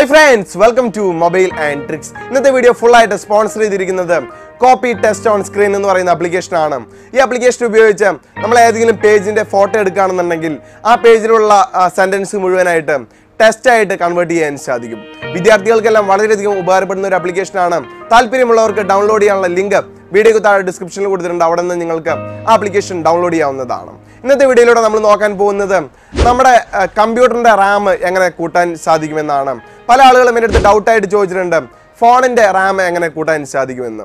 Hi friends, welcome to Mobile and Tricks. ഇന്നത്തെ video full ആയിട്ട് sponsor ചെയ്തിരിക്കുന്നത് copy test on screen എന്ന് പറയുന്ന ആപ്ലിക്കേഷൻ ആണ്. ഈ ആപ്ലിക്കേഷൻ ഉപയോഗിച്ച് നമ്മൾ ഏതെങ്കിലും പേജിന്റെ ഫോട്ടോ എടുക്കുകയാണെന്നുണ്ടെങ്കിൽ ആ പേജിലുള്ള സെന്റൻസ് മുഴുവനായിട്ട് ടെസ്റ്റ് ആയിട്ട് കൺവേർട്ട് ചെയ്യാൻ സാധിക്കും. വിദ്യാർത്ഥികൾക്കെല്ലാം വളരെയധികം ഉപകാരപ്പെടുന്ന ഒരു ആപ്ലിക്കേഷൻ ആണ്. താല്പര്യമുള്ളവർക്ക് ഡൗൺലോഡ് ചെയ്യാനുള്ള ലിങ്ക് വീഡിയോക്ക് താഴെ ഡിസ്ക്രിപ്ഷനിൽ കൊടുത്തിട്ടുണ്ട്. അവിടെ നിന്ന് നിങ്ങൾക്ക് ആപ്ലിക്കേഷൻ ഡൗൺലോഡ് ചെയ്യാവുന്നതാണ്. ഇന്നത്തെ വീഡിയോയിലൂടെ നമ്മൾ നോക്കാൻ പോകുന്നത് നമ്മുടെ കമ്പ്യൂട്ടറിന്റെ റാം എങ്ങനെ കൂട്ടാൻ സാധിക്കുമെന്നാണ്. പല ആളുകളും എൻ്റെ അടുത്ത് ഡൗട്ടായിട്ട് ചോദിച്ചിട്ടുണ്ട്, ഫോണിന്റെ റാം എങ്ങനെ കൂട്ടാൻ സാധിക്കുമെന്ന്.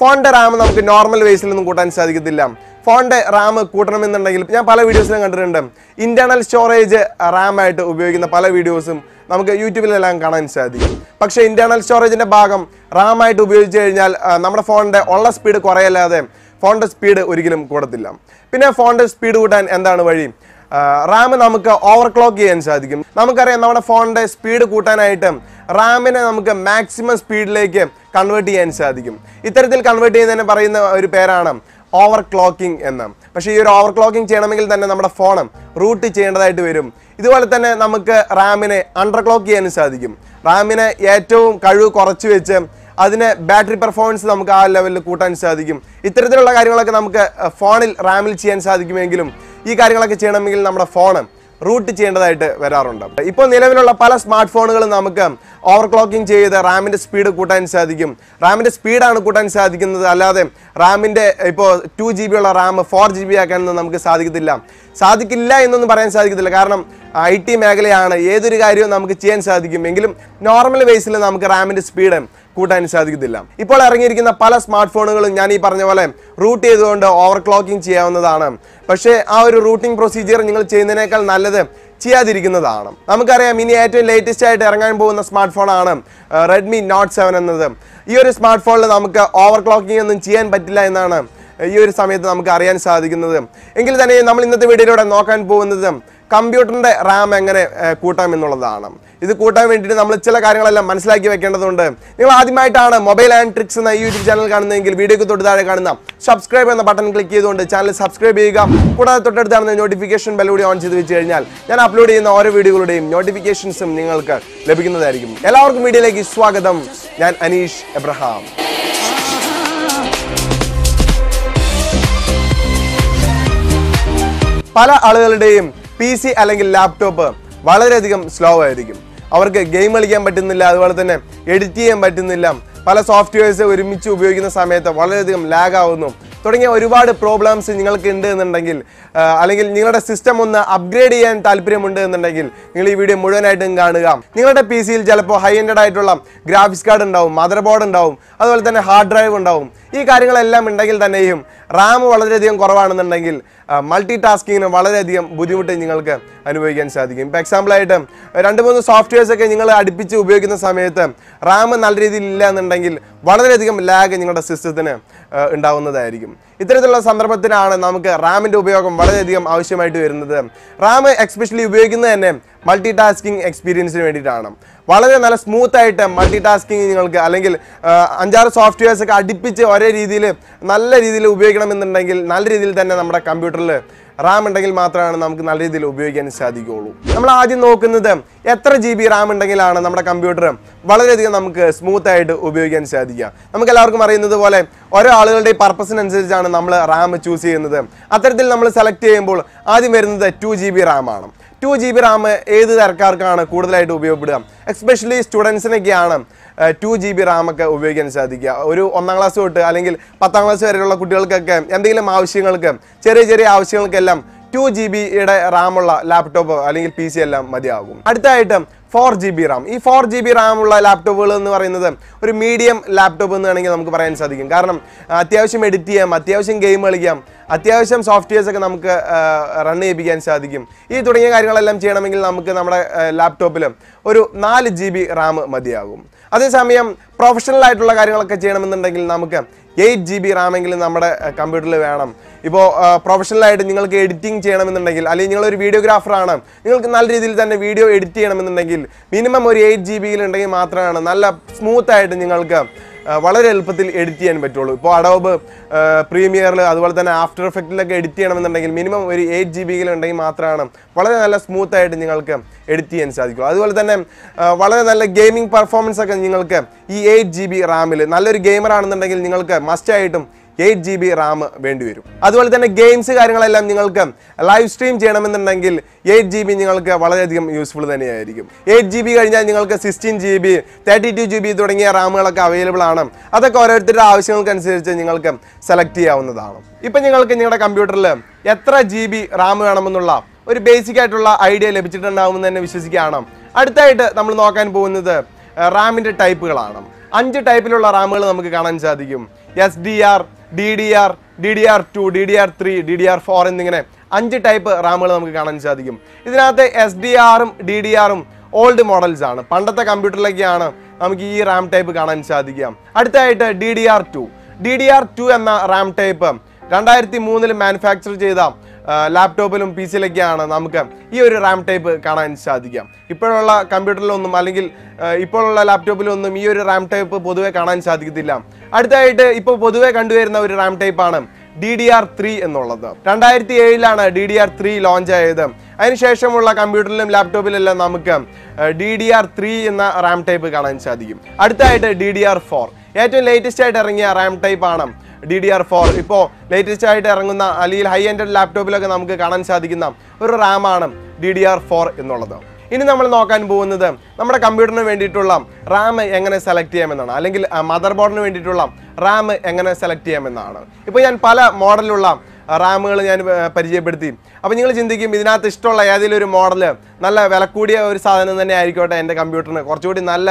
ഫോണിന്റെ റാം നമുക്ക് നോർമൽ വേസിലൊന്നും കൂട്ടാൻ സാധിക്കത്തില്ല. ഫോണിന്റെ റാം കൂട്ടണമെന്നുണ്ടെങ്കിൽ ഞാൻ പല വീഡിയോസിലും കണ്ടിട്ടുണ്ട്, ഇന്റേണൽ സ്റ്റോറേജ് റാം ആയിട്ട് ഉപയോഗിക്കുന്ന പല വീഡിയോസും നമുക്ക് യൂട്യൂബിലെല്ലാം കാണാൻ സാധിക്കും. പക്ഷേ ഇന്റേണൽ സ്റ്റോറേജിന്റെ ഭാഗം റാം ആയിട്ട് ഉപയോഗിച്ച് കഴിഞ്ഞാൽ നമ്മുടെ ഫോണിന്റെ ഉള്ള സ്പീഡ് കുറയല്ലാതെ ഫോണിന്റെ സ്പീഡ് ഒരിക്കലും കൂടത്തില്ല. പിന്നെ ഫോണിന്റെ സ്പീഡ് കൂട്ടാൻ എന്താണ് വഴി? റാം നമുക്ക് ഓവർക്ലോക്ക് ചെയ്യാൻ സാധിക്കും. നമുക്കറിയാം, നമ്മുടെ ഫോണിന്റെ സ്പീഡ് കൂട്ടാനായിട്ട് റാമിനെ നമുക്ക് മാക്സിമം സ്പീഡിലേക്ക് കൺവേർട്ട് ചെയ്യാൻ സാധിക്കും. ഇത്തരത്തിൽ കൺവേർട്ട് ചെയ്യുന്നതിന് പറയുന്ന ഒരു പേരാണ് ഓവർക്ലോക്കിംഗ് എന്ന്. പക്ഷേ ഈ ഒരു ഓവർക്ലോക്കിംഗ് ചെയ്യണമെങ്കിൽ തന്നെ നമ്മുടെ ഫോൺ റൂട്ട് ചെയ്യേണ്ടതായിട്ട് വരും. ഇതുപോലെ തന്നെ നമുക്ക് റാമിനെ അണ്ടർക്ലോക്ക് ചെയ്യാൻ സാധിക്കും. റാമിനെ ഏറ്റവും കഴിവ് കുറച്ച് വെച്ച് അതിന് ബാറ്ററി പെർഫോമൻസ് നമുക്ക് ആ ലെവലിൽ കൂട്ടാൻ സാധിക്കും. ഇത്തരത്തിലുള്ള കാര്യങ്ങളൊക്കെ നമുക്ക് ഫോണിൽ റാമിൽ ചെയ്യാൻ സാധിക്കുമെങ്കിലും ഈ കാര്യങ്ങളൊക്കെ ചെയ്യണമെങ്കിൽ നമ്മുടെ ഫോൺ റൂട്ട് ചെയ്യേണ്ടതായിട്ട് വരാറുണ്ട്. ഇപ്പോൾ നിലവിലുള്ള പല സ്മാർട്ട് ഫോണുകളും നമുക്ക് ഓവർക്ലോക്കിംഗ് ചെയ്ത് റാമിൻ്റെ സ്പീഡ് കൂട്ടാൻ സാധിക്കും. റാമിൻ്റെ സ്പീഡാണ് കൂട്ടാൻ സാധിക്കുന്നത്, അല്ലാതെ റാമിൻ്റെ ഇപ്പോൾ 2 GB ഉള്ള റാം 4 GB ആക്കാനൊന്നും നമുക്ക് സാധിക്കില്ല എന്നൊന്നും പറയാൻ സാധിക്കത്തില്ല. കാരണം IT മേഖലയാണ്, ഏതൊരു കാര്യവും നമുക്ക് ചെയ്യാൻ സാധിക്കും. എങ്കിലും നോർമൽ വേസിൽ നമുക്ക് റാമിൻ്റെ സ്പീഡ് കൂട്ടാൻ സാധിക്കത്തില്ല. ഇപ്പോൾ ഇറങ്ങിയിരിക്കുന്ന പല സ്മാർട്ട് ഫോണുകളും ഞാൻ ഈ പറഞ്ഞ പോലെ റൂട്ട് ചെയ്തുകൊണ്ട് ഓവർക്ലോക്കിംഗ് ചെയ്യാവുന്നതാണ്. പക്ഷേ ആ ഒരു റൂട്ടിംഗ് പ്രൊസീജിയർ നിങ്ങൾ ചെയ്യുന്നതിനേക്കാൾ നല്ലത് ചെയ്യാതിരിക്കുന്നതാണ്. നമുക്കറിയാം, ഇനി ഏറ്റവും ലേറ്റസ്റ്റ് ആയിട്ട് ഇറങ്ങാൻ പോകുന്ന സ്മാർട്ട് ഫോണാണ് Redmi Note 7 എന്നത്. ഈ ഒരു സ്മാർട്ട് ഫോണിൽ നമുക്ക് ഓവർക്ലോക്കിംഗ് ഒന്നും ചെയ്യാൻ പറ്റില്ല എന്നാണ് ഈ ഒരു സമയത്ത് നമുക്ക് അറിയാൻ സാധിക്കുന്നത്. എങ്കിൽ തന്നെ നമ്മൾ ഇന്നത്തെ വീഡിയോയിലൂടെ നോക്കാൻ പോകുന്നത് കമ്പ്യൂട്ടറിന്റെ റാം എങ്ങനെ കൂട്ടാം എന്നുള്ളതാണ്. ഇത് കൂട്ടാൻ വേണ്ടിയിട്ട് നമ്മൾ ചില കാര്യങ്ങളെല്ലാം മനസ്സിലാക്കി വെക്കേണ്ടതുണ്ട്. നിങ്ങൾ ആദ്യമായിട്ടാണ് മൊബൈൽ ആൻഡ് ട്രിക്സ് എന്ന യൂട്യൂബ് ചാനൽ കാണുന്നതെങ്കിൽ വീഡിയോക്ക് തൊട്ട് താഴെ കാണുന്ന സബ്സ്ക്രൈബ് എന്ന ബട്ടൺ ക്ലിക്ക് ചെയ്തുകൊണ്ട് ചാനൽ സബ്സ്ക്രൈബ് ചെയ്യുക. കൂടാതെ തൊട്ടടുത്താണ് നോട്ടിഫിക്കേഷൻ ബെൽ കൂടി ഓൺ ചെയ്ത് വെച്ച് കഴിഞ്ഞാൽ ഞാൻ അപ്ലോഡ് ചെയ്യുന്ന ഓരോ വീഡിയോകളുടെയും നോട്ടിഫിക്കേഷൻസും നിങ്ങൾക്ക് ലഭിക്കുന്നതായിരിക്കും. എല്ലാവർക്കും വീഡിയോയിലേക്ക് സ്വാഗതം. ഞാൻ അനീഷ് എബ്രഹാം. പല ആളുകളുടെയും PC അല്ലെങ്കിൽ ലാപ്ടോപ്പ് വളരെയധികം സ്ലോ ആയിരിക്കും. അവർക്ക് ഗെയിം കളിക്കാൻ പറ്റുന്നില്ല, അതുപോലെ തന്നെ എഡിറ്റ് ചെയ്യാൻ പറ്റുന്നില്ല. പല സോഫ്റ്റ്വെയർസ് ഒരുമിച്ച് ഉപയോഗിക്കുന്ന സമയത്ത് വളരെയധികം ലാഗ് ആവുന്നു തുടങ്ങിയ ഒരുപാട് പ്രോബ്ലംസ് നിങ്ങൾക്ക് ഉണ്ട് എന്നുണ്ടെങ്കിൽ, അല്ലെങ്കിൽ നിങ്ങളുടെ സിസ്റ്റം ഒന്ന് അപ്ഗ്രേഡ് ചെയ്യാൻ താല്പര്യമുണ്ട് എന്നുണ്ടെങ്കിൽ നിങ്ങൾ ഈ വീഡിയോ മുഴുവനായിട്ടും കാണുക. നിങ്ങളുടെ PC-യിൽ ചിലപ്പോൾ ഹൈ എൻഡഡ് ആയിട്ടുള്ള ഗ്രാഫിക്സ് കാർഡ് ഉണ്ടാവും, മദർ ബോർഡ് ഉണ്ടാവും, അതുപോലെ തന്നെ ഹാർഡ് ഡ്രൈവ് ഉണ്ടാവും. ഈ കാര്യങ്ങളെല്ലാം ഉണ്ടെങ്കിൽ തന്നെയും റാം വളരെയധികം കുറവാണെന്നുണ്ടെങ്കിൽ മൾട്ടി ടാസ്കിങ്ങിന് വളരെയധികം ബുദ്ധിമുട്ട് നിങ്ങൾക്ക് അനുഭവിക്കാൻ സാധിക്കും. ഇപ്പോൾ എക്സാമ്പിളായിട്ട് 2-3 സോഫ്റ്റ്വെയർസ് ഒക്കെ നിങ്ങൾ അടുപ്പിച്ച് ഉപയോഗിക്കുന്ന സമയത്ത് റാം നല്ല രീതിയിൽ ഇല്ല എന്നുണ്ടെങ്കിൽ വളരെയധികം ലാഗ് നിങ്ങളുടെ സിസ്റ്റത്തിന് ഉണ്ടാവുന്നതായിരിക്കും. ഇത്തരത്തിലുള്ള സന്ദർഭത്തിനാണ് നമുക്ക് റാമിൻ്റെ ഉപയോഗം വളരെയധികം ആവശ്യമായിട്ട് വരുന്നത്. റാം എക്സ്പെഷ്യലി ഉപയോഗിക്കുന്നത് തന്നെ മൾട്ടി ടാസ്കിങ് എക്സ്പീരിയൻസിന് വേണ്ടിയിട്ടാണ്. വളരെ നല്ല സ്മൂത്ത് ആയിട്ട് മൾട്ടി ടാസ്കിങ് നിങ്ങൾക്ക്, അല്ലെങ്കിൽ 5-6 സോഫ്റ്റ്വെയർസ് ഒക്കെ അടുപ്പിച്ച് ഒരേ രീതിയിൽ നല്ല രീതിയിൽ ഉപയോഗിക്കണമെന്നുണ്ടെങ്കിൽ നല്ല രീതിയിൽ തന്നെ നമ്മുടെ കമ്പ്യൂട്ടറിൽ റാം ഉണ്ടെങ്കിൽ മാത്രമാണ് നമുക്ക് നല്ല രീതിയിൽ ഉപയോഗിക്കാൻ സാധിക്കുകയുള്ളൂ. നമ്മൾ ആദ്യം നോക്കുന്നത് എത്ര GB റാം ഉണ്ടെങ്കിലാണ് നമ്മുടെ കമ്പ്യൂട്ടർ വളരെയധികം നമുക്ക് സ്മൂത്ത് ആയിട്ട് ഉപയോഗിക്കാൻ സാധിക്കുക. നമുക്ക് എല്ലാവർക്കും അറിയുന്നത് പോലെ ഓരോ ആളുകളുടെ പർപ്പസിനനുസരിച്ചാണ് നമ്മൾ റാം ചൂസ് ചെയ്യുന്നത്. അത്തരത്തിൽ നമ്മൾ സെലക്ട് ചെയ്യുമ്പോൾ ആദ്യം വരുന്നത് 2 GB റാം ആണ്. 2 GB റാം ഏത് തരക്കാർക്കാണ് കൂടുതലായിട്ട് ഉപയോഗപ്പെടുക? എക്സ്പെഷ്യലി സ്റ്റുഡൻസിനൊക്കെയാണ് 2 GB റാമൊക്കെ ഉപയോഗിക്കാൻ സാധിക്കുക. ഒരു 1ാം ക്ലാസ് തൊട്ട് അല്ലെങ്കിൽ 10ാം ക്ലാസ് വരെയുള്ള കുട്ടികൾക്കൊക്കെ എന്തെങ്കിലും ആവശ്യങ്ങൾക്ക്, ചെറിയ ആവശ്യങ്ങൾക്കെല്ലാം 2 GB റാമുള്ള ലാപ്ടോപ്പ് അല്ലെങ്കിൽ PC എല്ലാം മതിയാകും. അടുത്തായിട്ട് 4 GB റാം. ഈ 4 GB റാമുള്ള ലാപ്ടോപ്പുകൾ എന്ന് പറയുന്നത് ഒരു മീഡിയം ലാപ്ടോപ്പ് എന്ന് വേണമെങ്കിൽ നമുക്ക് പറയാൻ സാധിക്കും. കാരണം അത്യാവശ്യം എഡിറ്റ് ചെയ്യാം, അത്യാവശ്യം ഗെയിം കളിക്കാം, അത്യാവശ്യം സോഫ്റ്റ്വെയർസ് ഒക്കെ നമുക്ക് റൺ ചെയ്യിപ്പിക്കാൻ സാധിക്കും. ഈ തുടങ്ങിയ കാര്യങ്ങളെല്ലാം ചെയ്യണമെങ്കിൽ നമുക്ക് നമ്മുടെ ലാപ്ടോപ്പിൽ ഒരു 4 GB റാം മതിയാകും. അതേസമയം പ്രൊഫഷണൽ ആയിട്ടുള്ള കാര്യങ്ങളൊക്കെ ചെയ്യണമെന്നുണ്ടെങ്കിൽ നമുക്ക് 8 GB റാമെങ്കിലും നമ്മുടെ കമ്പ്യൂട്ടറിൽ വേണം. ഇപ്പോൾ പ്രൊഫഷണലായിട്ട് നിങ്ങൾക്ക് എഡിറ്റിംഗ് ചെയ്യണമെന്നുണ്ടെങ്കിൽ, അല്ലെങ്കിൽ നിങ്ങളൊരു വീഡിയോഗ്രാഫറാണ്, നിങ്ങൾക്ക് നല്ല രീതിയിൽ തന്നെ വീഡിയോ എഡിറ്റ് ചെയ്യണമെന്നുണ്ടെങ്കിൽ മിനിമം ഒരു 8 GB ഉണ്ടെങ്കിൽ മാത്രമാണ് നല്ല സ്മൂത്തായിട്ട് നിങ്ങൾക്ക് വളരെ എളുപ്പത്തിൽ എഡിറ്റ് ചെയ്യാൻ പറ്റുള്ളൂ. ഇപ്പോൾ അഡോബ് പ്രീമിയറിൽ അതുപോലെ തന്നെ ആഫ്റ്റർ എഫക്റ്റിലൊക്കെ എഡിറ്റ് ചെയ്യണമെന്നുണ്ടെങ്കിൽ മിനിമം ഒരു 8 GB ഉണ്ടെങ്കിൽ മാത്രമാണ് വളരെ നല്ല സ്മൂത്തായിട്ട് നിങ്ങൾക്ക് എഡിറ്റ് ചെയ്യാൻ സാധിക്കും. അതുപോലെ തന്നെ വളരെ നല്ല ഗെയിമിംഗ് പെർഫോമൻസ് ഒക്കെ നിങ്ങൾക്ക് ഈ 8 GB റാമിൽ നല്ലൊരു ഗെയിമർ ആണെന്നുണ്ടെങ്കിൽ നിങ്ങൾക്ക് മസ്റ്റായിട്ടും 8 GB റാം വേണ്ടി വരും. അതുപോലെ തന്നെ ഗെയിംസ് കാര്യങ്ങളെല്ലാം നിങ്ങൾക്ക് ലൈവ് സ്ട്രീം ചെയ്യണമെന്നുണ്ടെങ്കിൽ 8 GB നിങ്ങൾക്ക് വളരെയധികം യൂസ്ഫുൾ തന്നെയായിരിക്കും. 8 GB കഴിഞ്ഞാൽ നിങ്ങൾക്ക് 16 GB 32 GB തുടങ്ങിയ റാമുകളൊക്കെ അവൈലബിൾ ആണ്. അതൊക്കെ ഓരോരുത്തരുടെ ആവശ്യങ്ങൾക്കനുസരിച്ച് നിങ്ങൾക്ക് സെലക്ട് ചെയ്യാവുന്നതാണ്. ഇപ്പം നിങ്ങൾക്ക് നിങ്ങളുടെ കമ്പ്യൂട്ടറിൽ എത്ര GB റാം വേണമെന്നുള്ള ഒരു ബേസിക് ആയിട്ടുള്ള ഐഡിയ ലഭിച്ചിട്ടുണ്ടാവുമെന്ന് തന്നെ വിശ്വസിക്കുകയാണ്. അടുത്തായിട്ട് നമ്മൾ നോക്കാൻ പോകുന്നത് റാമിൻ്റെ ടൈപ്പുകളാണ്. 5 ടൈപ്പിലുള്ള റാമുകൾ നമുക്ക് കാണാൻ സാധിക്കും. SDR, DDR, DDR2, DDR3, DDR4 എന്നിങ്ങനെ 5 ടൈപ്പ് റാമുകൾ നമുക്ക് കാണാൻ സാധിക്കും. ഇതിനകത്ത് SDRും DDRും ഓൾഡ് മോഡൽസ് ആണ്. പണ്ടത്തെ കമ്പ്യൂട്ടറിലേക്കാണ് നമുക്ക് ഈ റാം ടൈപ്പ് കാണാൻ സാധിക്കുക. അടുത്തായിട്ട് DDR2 എന്ന റാം ടൈപ്പ് 2003 മാനുഫാക്ചർ ചെയ്ത ലാപ്ടോപ്പിലും പി സിയിലൊക്കെയാണ് നമുക്ക് ഈ ഒരു റാം ടൈപ്പ് കാണാൻ സാധിക്കാം. ഇപ്പോഴുള്ള കമ്പ്യൂട്ടറിലൊന്നും അല്ലെങ്കിൽ ഇപ്പോഴുള്ള ലാപ്ടോപ്പിലൊന്നും ഈ ഒരു റാം ടൈപ്പ് പൊതുവെ കാണാൻ സാധിക്കത്തില്ല. അടുത്തായിട്ട് ഇപ്പോൾ പൊതുവെ കണ്ടുവരുന്ന ഒരു റാം ടൈപ്പാണ് DDR3 എന്നുള്ളത്. 2007 DDR3 ലോഞ്ച് ആയത്. അതിനുശേഷമുള്ള കമ്പ്യൂട്ടറിലും ലാപ്ടോപ്പിലെല്ലാം നമുക്ക് DDR3 എന്ന റാം ടൈപ്പ് കാണാൻ സാധിക്കും. അടുത്തായിട്ട് DDR4 ഏറ്റവും ലേറ്റസ്റ്റ് ആയിട്ട് ഇറങ്ങിയ റാം ടൈപ്പാണ് DDR4. ഇപ്പോൾ ലേറ്റസ്റ്റ് ആയിട്ട് ഇറങ്ങുന്ന അല്ലെങ്കിൽ ഹൈ എൻഡ് ലാപ്ടോപ്പിലൊക്കെ നമുക്ക് കാണാൻ സാധിക്കുന്ന ഒരു റാമാണ് DDR4 എന്നുള്ളത്. ഇനി നമ്മൾ നോക്കാൻ പോകുന്നത് നമ്മുടെ കമ്പ്യൂട്ടറിന് വേണ്ടിയിട്ടുള്ള റാം എങ്ങനെ സെലക്ട് ചെയ്യാമെന്നാണ്, അല്ലെങ്കിൽ മദർ ബോർഡിന് വേണ്ടിയിട്ടുള്ള റാം എങ്ങനെ സെലക്ട് ചെയ്യാമെന്നാണ്. ഇപ്പോൾ ഞാൻ പല മോഡലുള്ള റാമുകൾ ഞാൻ പരിചയപ്പെടുത്തി. അപ്പോൾ നിങ്ങൾ ചിന്തിക്കും ഇതിനകത്ത് ഇഷ്ടമുള്ള ഏതെങ്കിലും ഒരു മോഡൽ നല്ല വില കൂടിയ ഒരു സാധനം തന്നെ ആയിക്കോട്ടെ എൻ്റെ കമ്പ്യൂട്ടറിന് കുറച്ചുകൂടി നല്ല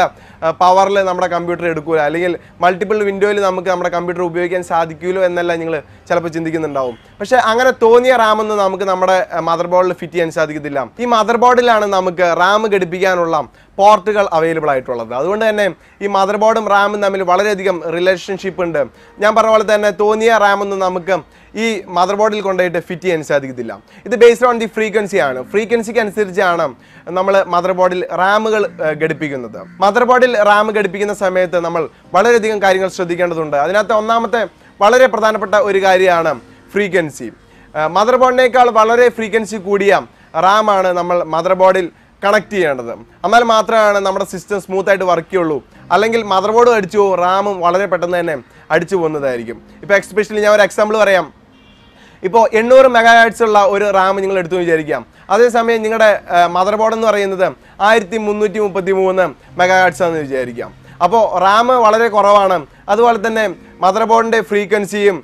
പവറിൽ നമ്മുടെ കമ്പ്യൂട്ടർ എടുക്കൂല, അല്ലെങ്കിൽ മൾട്ടിപ്പിൾ വിൻഡോയിൽ നമുക്ക് നമ്മുടെ കമ്പ്യൂട്ടർ ഉപയോഗിക്കാൻ സാധിക്കുമല്ലോ എന്നെല്ലാം നിങ്ങൾ ചിലപ്പോൾ ചിന്തിക്കുന്നുണ്ടാവും. പക്ഷേ അങ്ങനെ തോന്നിയ റാമൊന്നും നമുക്ക് നമ്മുടെ മദർ ബോർഡിൽ ഫിറ്റ് ചെയ്യാൻ സാധിക്കത്തില്ല. ഈ മദർ ബോർഡിലാണ് നമുക്ക് റാം ഘടിപ്പിക്കാനുള്ള പോർട്ടുകൾ അവൈലബിൾ ആയിട്ടുള്ളത്. അതുകൊണ്ട് തന്നെ ഈ മദർ ബോർഡും റാമും തമ്മിൽ വളരെയധികം റിലേഷൻഷിപ്പ് ഉണ്ട്. ഞാൻ പറഞ്ഞ പോലെ തന്നെ തോന്നിയ റാമൊന്നും നമുക്ക് ഈ മദർ ബോർഡിൽ കൊണ്ടുപോയിട്ട് ഫിറ്റ് ചെയ്യാൻ സാധിക്കത്തില്ല. ഇത് ബേസ്ഡ് ഓൺ ദി ഫ്രീക്വൻസിയാണ്. ഫ്രീക്വൻസിക്ക് അനുസരിച്ചാണ് നമ്മൾ മദർ ബോർഡിൽ റാമുകൾ ഘടിപ്പിക്കുന്നത്. മദർ ബോർഡിൽ റാം ഘടിപ്പിക്കുന്ന സമയത്ത് നമ്മൾ വളരെയധികം കാര്യങ്ങൾ ശ്രദ്ധിക്കേണ്ടതുണ്ട്. അതിനകത്ത് ഒന്നാമത്തെ വളരെ പ്രധാനപ്പെട്ട ഒരു കാര്യമാണ് ഫ്രീക്വൻസി. മദർ ബോർഡിനേക്കാൾ വളരെ ഫ്രീക്വൻസി കൂടിയ റാമാണ് നമ്മൾ മദർ ബോർഡിൽ കണക്ട് ചെയ്യേണ്ടത്. എന്നാൽ മാത്രമാണ് നമ്മുടെ സിസ്റ്റം സ്മൂത്തായിട്ട് വർക്ക് ചെയ്യുള്ളൂ. അല്ലെങ്കിൽ മദർ ബോർഡ് അടിച്ചു പോകും, റാമും വളരെ പെട്ടെന്ന് തന്നെ അടിച്ചു പോകുന്നതായിരിക്കും. ഇപ്പോൾ എക്സ്പെഷ്യലി ഞാൻ ഒരു എക്സാമ്പിൾ പറയാം. ഇപ്പോൾ 800 MHz ഉള്ള ഒരു റാം നിങ്ങൾ എടുത്തു വിചാരിക്കാം. അതേസമയം നിങ്ങളുടെ മദർ ബോർഡ് എന്ന് പറയുന്നത് 1333 MHz ആണെന്ന് വിചാരിക്കാം. അപ്പോൾ റാം വളരെ കുറവാണ്, അതുപോലെ തന്നെ മദർ ബോർഡിൻ്റെ ഫ്രീക്വൻസിയും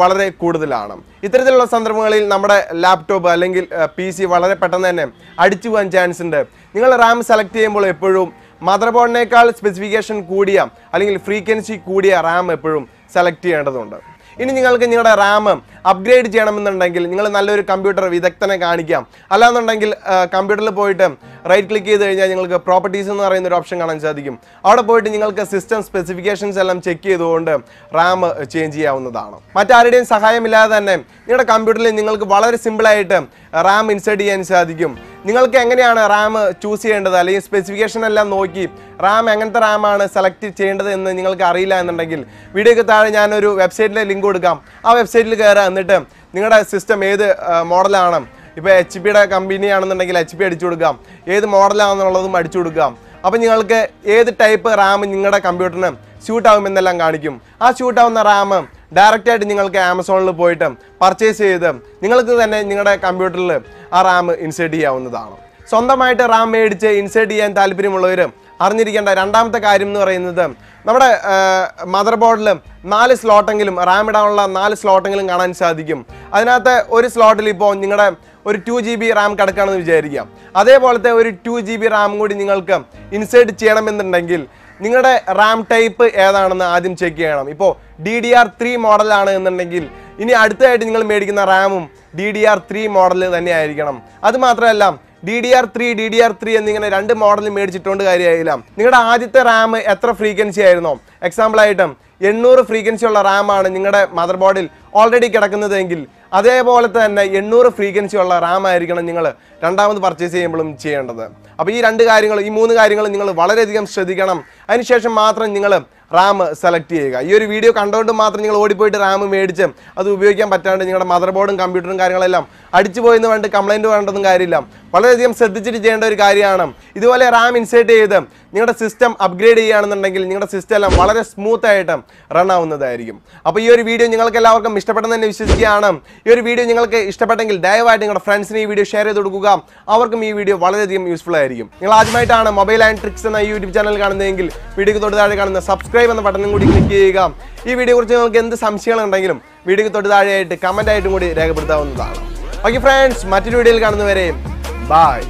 വളരെ കൂടുതലാണ്. ഇത്തരത്തിലുള്ള സന്ദർഭങ്ങളിൽ നമ്മുടെ ലാപ്ടോപ്പ് അല്ലെങ്കിൽ PC വളരെ പെട്ടെന്ന് തന്നെ അടിച്ചു പോകാൻ ചാൻസ് ഉണ്ട്. നിങ്ങൾ റാം സെലക്ട് ചെയ്യുമ്പോൾ എപ്പോഴും മദർ ബോർഡിനേക്കാൾ സ്പെസിഫിക്കേഷൻ കൂടിയ അല്ലെങ്കിൽ ഫ്രീക്വൻസി കൂടിയ റാം എപ്പോഴും സെലക്ട് ചെയ്യേണ്ടതുണ്ട്. ഇനി നിങ്ങൾക്ക് നിങ്ങളുടെ റാം അപ്ഗ്രേഡ് ചെയ്യണമെന്നുണ്ടെങ്കിൽ നിങ്ങൾ നല്ലൊരു കമ്പ്യൂട്ടർ വിദഗ്ധനെ കാണിക്കാം. അല്ലാന്നുണ്ടെങ്കിൽ കമ്പ്യൂട്ടറിൽ പോയിട്ട് റൈറ്റ് ക്ലിക്ക് ചെയ്ത് കഴിഞ്ഞാൽ നിങ്ങൾക്ക് പ്രോപ്പർട്ടീസ് എന്ന് പറയുന്ന ഒരു ഓപ്ഷൻ കാണാൻ സാധിക്കും. അവിടെ പോയിട്ട് നിങ്ങൾക്ക് സിസ്റ്റം സ്പെസിഫിക്കേഷൻസ് എല്ലാം ചെക്ക് ചെയ്തുകൊണ്ട് റാം ചേഞ്ച് ചെയ്യാവുന്നതാണ്. മറ്റാരുടെയും സഹായമില്ലാതെ തന്നെ നിങ്ങളുടെ കമ്പ്യൂട്ടറിൽ നിങ്ങൾക്ക് വളരെ സിമ്പിളായിട്ട് റാം ഇൻസേർട്ട് ചെയ്യാൻ സാധിക്കും. നിങ്ങൾക്ക് എങ്ങനെയാണ് റാം ചൂസ് ചെയ്യേണ്ടത് അല്ലെങ്കിൽ സ്പെസിഫിക്കേഷൻ എല്ലാം നോക്കി റാം എങ്ങനത്തെ റാമാണ് സെലക്ട് ചെയ്യേണ്ടത് എന്ന് നിങ്ങൾക്ക് അറിയില്ല എന്നുണ്ടെങ്കിൽ വീഡിയോയ്ക്ക് താഴെ ഞാനൊരു വെബ്സൈറ്റിലെ ലിങ്ക് കൊടുക്കാം. ആ വെബ്സൈറ്റിൽ കയറുക, എന്നിട്ട് നിങ്ങളുടെ സിസ്റ്റം ഏത് മോഡലാണ്, ഇപ്പോൾ HP കമ്പനിയാണെന്നുണ്ടെങ്കിൽ HP അടിച്ചു കൊടുക്കാം, ഏത് മോഡലാണെന്നുള്ളതും അടിച്ചു കൊടുക്കാം. അപ്പോൾ നിങ്ങൾക്ക് ഏത് ടൈപ്പ് റാം നിങ്ങളുടെ കമ്പ്യൂട്ടറിന് സ്യൂട്ട് ആകുമെന്നെല്ലാം കാണിക്കും. ആ സ്യൂട്ട് ആവുന്ന റാം ഡയറക്റ്റായിട്ട് നിങ്ങൾക്ക് ആമസോണിൽ പോയിട്ട് പർച്ചേസ് ചെയ്ത് നിങ്ങൾക്ക് തന്നെ നിങ്ങളുടെ കമ്പ്യൂട്ടറിൽ ആ റാം ഇൻസേർട്ട് ചെയ്യാവുന്നതാണ്. സ്വന്തമായിട്ട് റാം മേടിച്ച് ഇൻസേർട്ട് ചെയ്യാൻ താല്പര്യമുള്ളവർ അറിഞ്ഞിരിക്കേണ്ട രണ്ടാമത്തെ കാര്യം എന്ന് പറയുന്നത് നമ്മുടെ മദർ ബോർഡിൽ 4 സ്ലോട്ടെങ്കിലും റാം ഇടാനുള്ള 4 സ്ലോട്ടെങ്കിലും കാണാൻ സാധിക്കും. അതിനകത്ത് ഒരു സ്ലോട്ടിൽ ഇപ്പോൾ നിങ്ങളുടെ ഒരു 2 GB റാം കിടക്കുകയാണെന്ന് വിചാരിക്കാം. അതേപോലത്തെ ഒരു 2 GB റാം കൂടി നിങ്ങൾക്ക് ഇൻസേർട്ട് ചെയ്യണമെന്നുണ്ടെങ്കിൽ നിങ്ങളുടെ റാം ടൈപ്പ് ഏതാണെന്ന് ആദ്യം ചെക്ക് ചെയ്യണം. ഇപ്പോൾ DDR3 മോഡലാണ് എന്നുണ്ടെങ്കിൽ ഇനി അടുത്തതായിട്ട് നിങ്ങൾ മേടിക്കുന്ന റാമും DDR3 മോഡൽ തന്നെ ആയിരിക്കണം. അതുമാത്രമല്ല DDR3 എന്നിങ്ങനെ 2 മോഡൽ മേടിച്ചിട്ടുകൊണ്ട് കാര്യമായില്ല. നിങ്ങളുടെ ആദ്യത്തെ റാം എത്ര ഫ്രീക്വൻസി ആയിരുന്നോ, എക്സാമ്പിളായിട്ട് 800 ഫ്രീക്വൻസി ഉള്ള റാമാണ് നിങ്ങളുടെ മദർ ബോർഡിൽ ഓൾറെഡി കിടക്കുന്നതെങ്കിൽ അതേപോലെ തന്നെ 800 ഫ്രീക്വൻസി ഉള്ള റാം ആയിരിക്കണം നിങ്ങൾ രണ്ടാമത് പർച്ചേസ് ചെയ്യുമ്പോഴും ചെയ്യേണ്ടത്. അപ്പോൾ ഈ 3 കാര്യങ്ങൾ നിങ്ങൾ വളരെയധികം ശ്രദ്ധിക്കണം. അതിനുശേഷം മാത്രം നിങ്ങൾ റാം സെലക്ട് ചെയ്യുക. ഈ ഒരു വീഡിയോ കണ്ടുകൊണ്ട് മാത്രം നിങ്ങൾ ഓടിപ്പോയിട്ട് റാം മേടിച്ച് അത് ഉപയോഗിക്കാൻ പറ്റാണ്ട് നിങ്ങളുടെ മദർ ബോർഡും കമ്പ്യൂട്ടറും കാര്യങ്ങളെല്ലാം അടിച്ചു പോയെന്ന് പറഞ്ഞിട്ട് കംപ്ലൈൻറ്റ് വേണ്ടതും കാര്യമില്ല. വളരെയധികം ശ്രദ്ധിച്ചിട്ട് ചെയ്യേണ്ട ഒരു കാര്യമാണ്. ഇതുപോലെ റാം ഇൻസേർട്ട് ചെയ്ത് നിങ്ങളുടെ സിസ്റ്റം അപ്ഗ്രേഡ് ചെയ്യുകയാണെന്നുണ്ടെങ്കിൽ നിങ്ങളുടെ സിസ്റ്റം എല്ലാം വളരെ സ്മൂത്ത് ആയിട്ട് റൺ ആവുന്നതായിരിക്കും. അപ്പോൾ ഈ ഒരു വീഡിയോ നിങ്ങൾക്ക് എല്ലാവർക്കും ഇഷ്ടപ്പെട്ടെന്ന് തന്നെ വിശ്വസിക്കുകയാണ്. ഈ ഒരു വീഡിയോ നിങ്ങൾക്ക് ഇഷ്ടപ്പെട്ടെങ്കിൽ ദയവായിട്ട് നിങ്ങളുടെ ഫ്രണ്ട്സിന് ഈ വീഡിയോ ഷെയർ ചെയ്ത് കൊടുക്കുക. അവർക്കും ഈ വീഡിയോ വളരെയധികം യൂസ്ഫുൾ ആയിരിക്കും. നിങ്ങൾ ആദ്യമായിട്ടാണ് മൊബൈൽ ആൻഡ് ട്രിക്സ് എന്ന യൂട്യൂബ് ചാനൽ കാണുന്നതെങ്കിൽ വീഡിയോക്ക് തൊട്ട് താഴെ കാണുന്ന സബ്സ്ക്രൈബ് എന്ന ബട്ടണും കൂടി ക്ലിക്ക് ചെയ്യുക. ഈ വീഡിയോ കുറിച്ച് നിങ്ങൾക്ക് എന്ത് സംശയങ്ങളുണ്ടെങ്കിലും വീഡിയോക്ക് തൊട്ട് താഴെയായിട്ട് കമന്റ് ആയിട്ടും കൂടി രേഖപ്പെടുത്താവുന്നതാണ്. ഓക്കെ ഫ്രണ്ട്സ്, മറ്റൊരു വീഡിയോയിൽ കാണുന്നവരെ ബൈ.